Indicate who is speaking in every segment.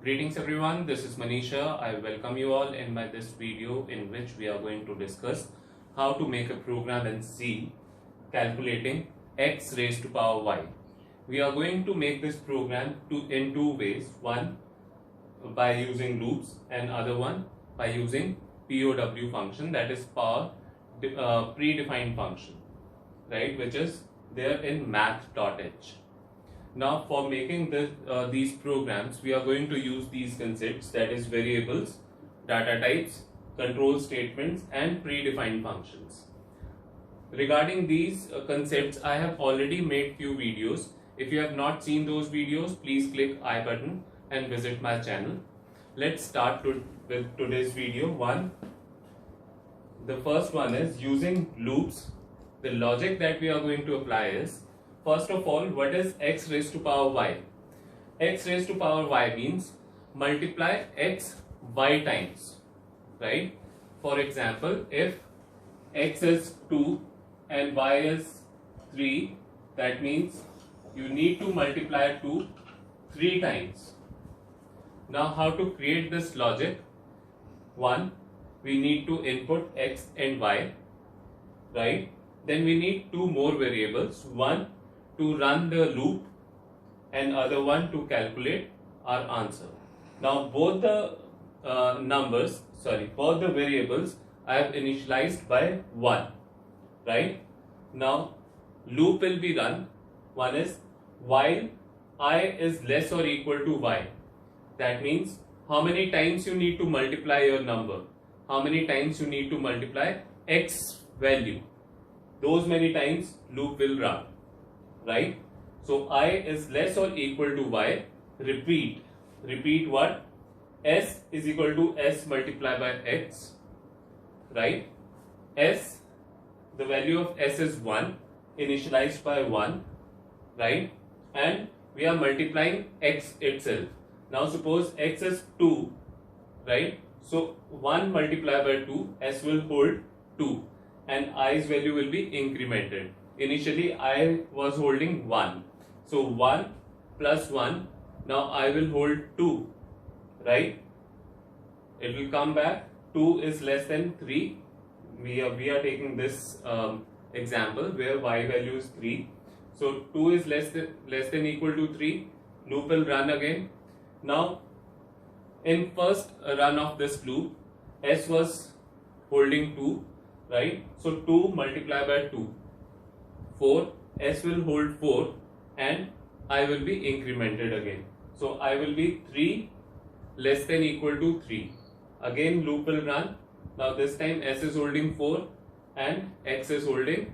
Speaker 1: Greetings everyone, this is Manisha. I welcome you all in this video in which we are going to discuss how to make a program in C calculating x raised to power y. We are going to make this program in two ways. One by using loops and other one by using POW function, that is power predefined function, right, which is there in math.h. Now for making these programs, we are going to use these concepts, that is variables, data types, control statements and predefined functions. Regarding these concepts, I have already made few videos. If you have not seen those videos, please click I button and visit my channel. Let's start with today's video. The first one is using loops. The logic that we are going to apply is, first of all, what is x raised to power y? X raised to power y means multiply x y times, right? For example, if x is 2 and y is 3, that means you need to multiply 2 3 times. Now how to create this logic? One, we need to input x and y, right? Then we need two more variables, one to run the loop and other one to calculate our answer. Now both the both the variables I have initialized by 1, right? Now loop will be run. One is while I is less or equal to y. That means how many times you need to multiply your number, how many times you need to multiply x value, those many times loop will run, right? So I is less or equal to y, repeat what? S is equal to s multiplied by x, right? S, the value of s is 1, initialized by 1, right? And we are multiplying x itself. Now suppose x is 2, right? So 1 multiplied by 2, s will hold 2 and i's value will be incremented. Initially I was holding 1, so 1 plus 1, now I will hold 2, right? It will come back, 2 is less than 3. We are taking this example where y value is 3, so 2 is less than equal to 3. Loop will run again. Now in first run of this loop, s was holding 2, right? So 2 multiplied by 2, 4, s will hold 4 and I will be incremented again. So I will be 3 less than equal to 3. Again loop will run. Now this time s is holding 4 and x is holding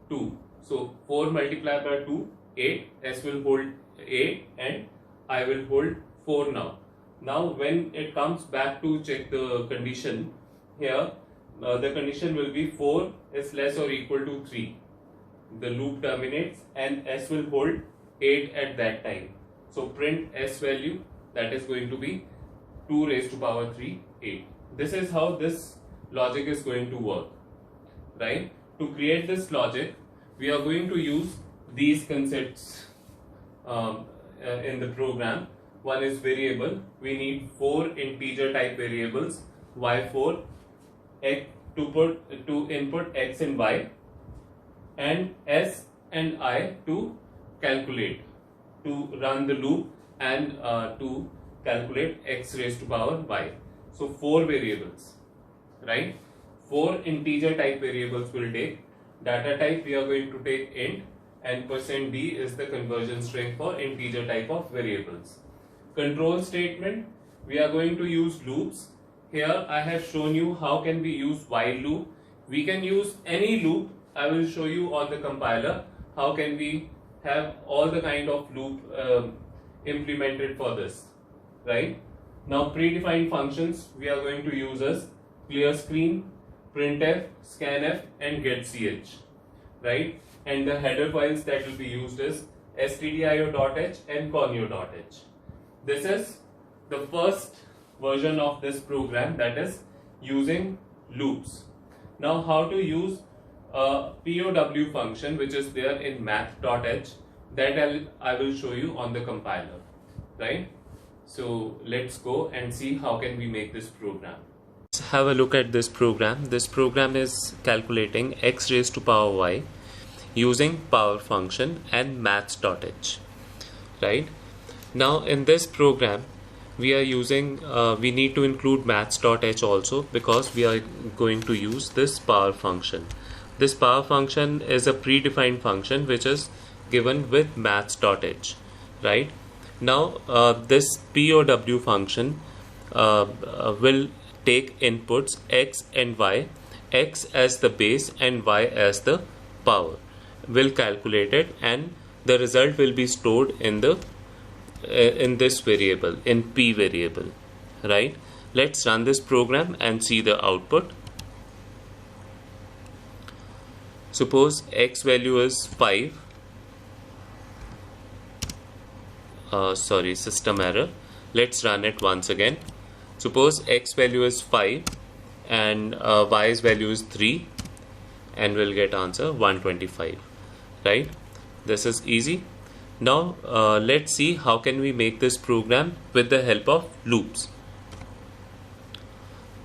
Speaker 1: 2. So 4 multiplied by 2, 8, s will hold 8 and I will hold 4 now. Now when it comes back to check the condition here, the condition will be 4 is less or equal to 3. The loop terminates and s will hold 8 at that time. So print s value, that is going to be 2 raised to power 3, 8. This is how this logic is going to work, right? To create this logic, we are going to use these concepts in the program. One is variable. We need 4 integer type variables, y4, to input x and y, and s and I to calculate, to run the loop and to calculate x raised to power y. So 4 variables, right? 4 integer type variables will take. Data type we are going to take int, and %d is the conversion string for integer type of variables. Control statement, we are going to use loops. Here I have shown you how can we use while loop. We can use any loop. I will show you on the compiler how can we have all the kind of loop implemented for this, right? Now predefined functions we are going to use as clear screen, printf, scanf and getch, right? And the header files that will be used is stdio.h and conio.h. This is the first version of this program, that is using loops. Now how to use a POW function which is there in math.h, that I will show you on the compiler, right? So let's go and see how can we make this program. Let's have a look at this program. This program is calculating x raised to power y using power function and maths.h. Right? Now in this program we are using, we need to include maths.h also, because we are going to use this power function. This power function is a predefined function which is given with maths.h. Right? Now this POW function will take inputs x and y, x as the base and y as the power, will calculate it, and the result will be stored in the in this variable, in p variable. Right? Let's run this program and see the output. Suppose x value is 5. Sorry, system error. Let's run it once again. Suppose x value is 5 and y's value is 3, and we'll get answer 125. Right? This is easy. Now let's see how can we make this program with the help of loops.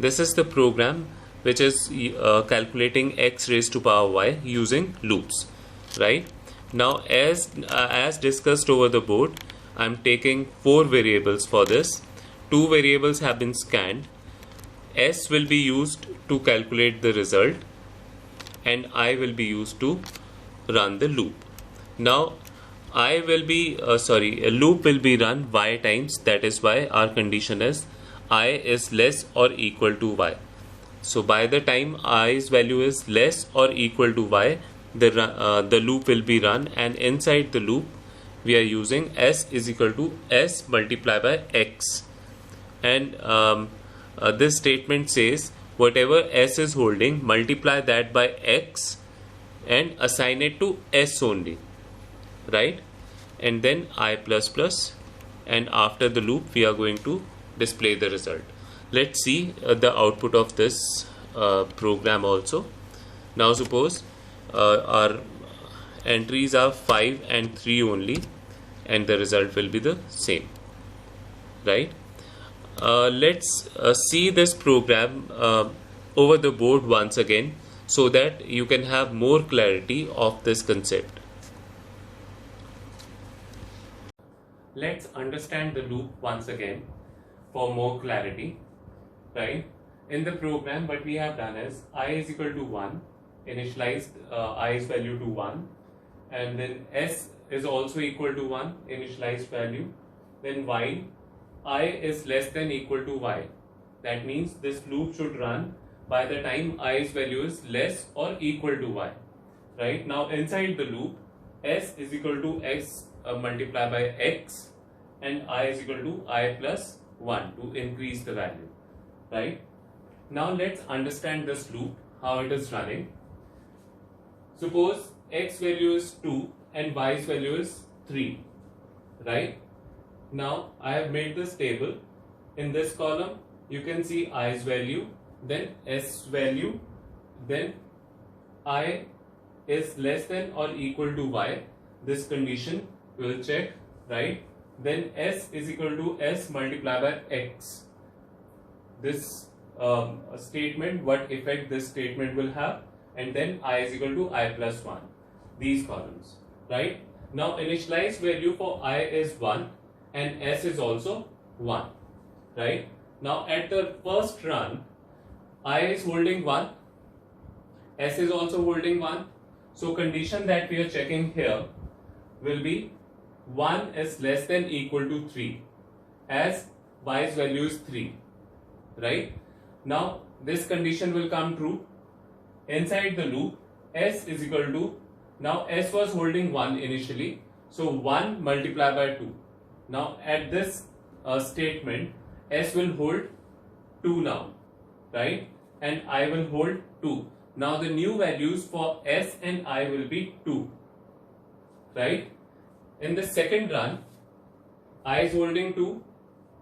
Speaker 1: This is the program which is calculating x raised to power y using loops. Right? Now as discussed over the board, I'm taking 4 variables for this. 2 variables have been scanned. S will be used to calculate the result, and I will be used to run the loop. Now a loop will be run y times. That is why our condition is I is less or equal to y. So by the time i's value is less or equal to y, the loop will be run, and inside the loop we are using s is equal to s multiplied by x, and this statement says whatever s is holding, multiply that by x and assign it to s only. Right? And then I plus plus, and after the loop we are going to display the result. Let's see the output of this program also. Now suppose our entries are 5 and 3 only, and the result will be the same. Right? Let's see this program over the board once again, so that you can have more clarity of this concept. Let's understand the loop once again for more clarity. Right? In the program, what we have done is I is equal to 1, initialized i's value to 1, and then s is also equal to 1, initialized value. Then while I is less than equal to y, that means this loop should run by the time i's value is less or equal to y. Right? Now inside the loop, s is equal to x multiplied by x, and I is equal to I plus 1 to increase the value. Right? Now let's understand this loop, how it is running. Suppose x value is 2 and y's value is 3. Right? Now I have made this table. In this column you can see i's value, then s value, then I is less than or equal to y. This condition we will check. Right? Then s is equal to s multiplied by x. This statement, what effect this statement will have, and then I is equal to I plus 1. These columns. Right? Now initialized value for I is 1 and s is also 1. Right? Now at the first run, I is holding 1, s is also holding 1. So condition that we are checking here will be 1 is less than equal to 3, as y's value is 3. Right? Now this condition will come true. Inside the loop, s is equal to, now s was holding 1 initially, so 1 multiplied by 2. Now at this statement, s will hold 2 now. Right? And I will hold 2. Now the new values for s and I will be 2. Right? In the second run, I is holding 2,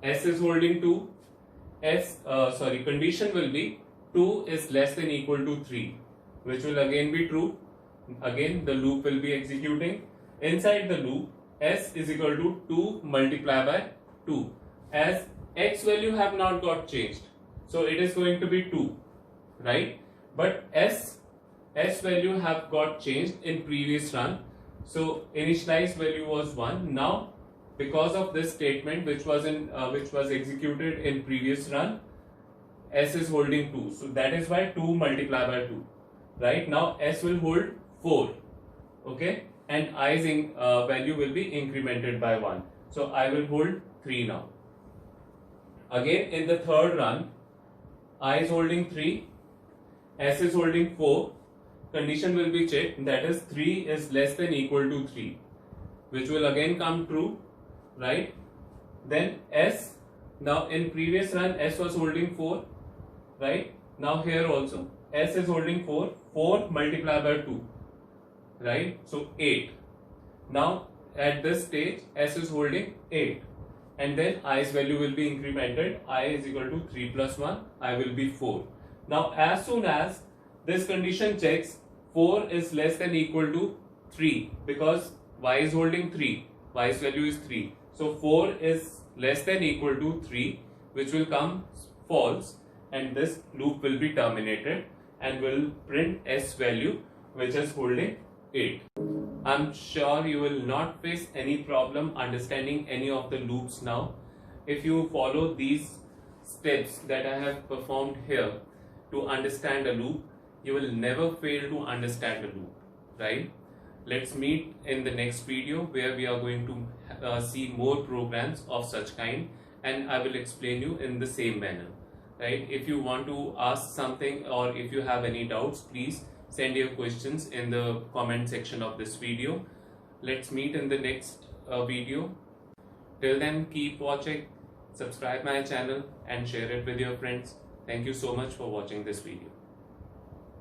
Speaker 1: s is holding 2, condition will be 2 is less than equal to 3, which will again be true. Again the loop will be executing. Inside the loop, s is equal to 2 multiplied by 2, as x value have not got changed, so it is going to be 2, right? But s value have got changed in previous run, so initialized value was 1. Now because of this statement which was executed in previous run, s is holding 2, so that is why 2 multiplied by 2, right? Now s will hold 4, okay, and i's value will be incremented by 1, so I will hold 3 now. Again in the third run, I is holding 3, s is holding 4, condition will be checked, that is 3 is less than equal to 3, which will again come true, right? Then s, now in previous run s was holding 4, right? Now here also s is holding 4, 4 multiplied by 2, right? So 8. Now at this stage s is holding 8, and then i's value will be incremented. I is equal to 3 plus 1, I will be 4. Now as soon as this condition checks, 4 is less than equal to 3, because y is holding 3, y's value is 3, so 4 is less than equal to 3, which will come false, and this loop will be terminated and will print s value, which is holding 8. I'm sure you will not face any problem understanding any of the loops now. If you follow these steps that I have performed here to understand a loop, you will never fail to understand a loop, right? Let's meet in the next video where we are going to see more programs of such kind, and I will explain you in the same manner, right? If you want to ask something or if you have any doubts, please send your questions in the comment section of this video. Let's meet in the next video. Till then, keep watching, subscribe my channel and share it with your friends. Thank you so much for watching this video.